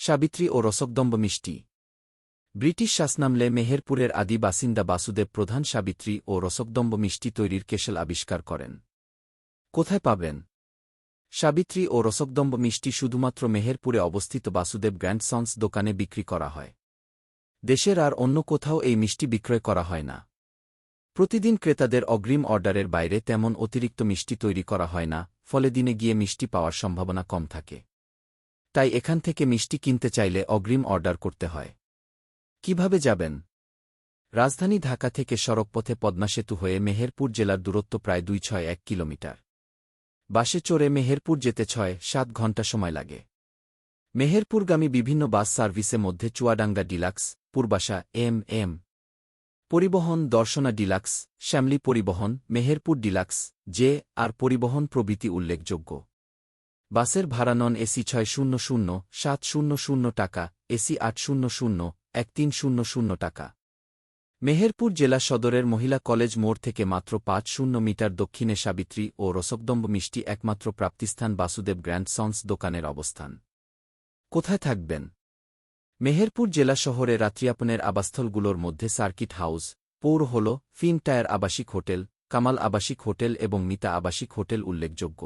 সাবিত্রী ও রসকদম্ব মিষ্টি। ব্রিটিশ শাসনামলে মেহেরপুরের আদি বাসিন্দা বাসুদেব প্রধান সাবিত্রী ও রসকদম্ব মিষ্টি তৈরির কেশল আবিষ্কার করেন। কোথায় পাবেন? সাবিত্রী ও রসকদম্ব মিষ্টি শুধুমাত্র মেহেরপুরে অবস্থিত বাসুদেব গ্র্যান্ডসন্স দোকানে বিক্রি করা হয়। দেশের আর অন্য কোথাও এই মিষ্টি বিক্রয় করা হয় না। প্রতিদিন ক্রেতাদের অগ্রিম অর্ডারের বাইরে তেমন অতিরিক্ত মিষ্টি তৈরি করা হয় না, ফলে দিনে গিয়ে মিষ্টি পাওয়ার সম্ভাবনা কম থাকে। তাই এখান থেকে মিষ্টি কিনতে চাইলে অগ্রিম অর্ডার করতে হয়। কিভাবে যাবেন? রাজধানী ঢাকা থেকে সড়কপথে পদ্মা সেতু হয়ে মেহেরপুর জেলার দূরত্ব প্রায় 261 কিলোমিটার। বাসে চড়ে মেহেরপুর যেতে 6-7 ঘণ্টা সময় লাগে। মেহেরপুরগামী বিভিন্ন বাস সার্ভিসে মধ্যে চুয়াডাঙ্গা ডিলাক্স, পূর্বাশা এম পরিবহন, দর্শনা ডিলাক্স, শ্যামলী পরিবহন, মেহেরপুর ডিলাক্স, আর পরিবহন প্রভৃতি উল্লেখযোগ্য। বাসের ভাড়া নন এসি 600-700 টাকা, এসি 800-1300 টাকা। মেহেরপুর জেলা সদরের মহিলা কলেজ মোড় থেকে মাত্র 500 মিটার দক্ষিণে সাবিত্রী ও রসকদম্ব মিষ্টি একমাত্র প্রাপ্তিস্থান বাসুদেব গ্র্যান্ডসন্স দোকানের অবস্থান। কোথায় থাকবেন? মেহেরপুর জেলা শহরে রাত্রিযাপনের আবাসস্থলগুলোর মধ্যে সার্কিট হাউস, পৌর হল, ফিন টায়ার আবাসিক হোটেল, কামাল আবাসিক হোটেল এবং মিতা আবাসিক হোটেল উল্লেখযোগ্য।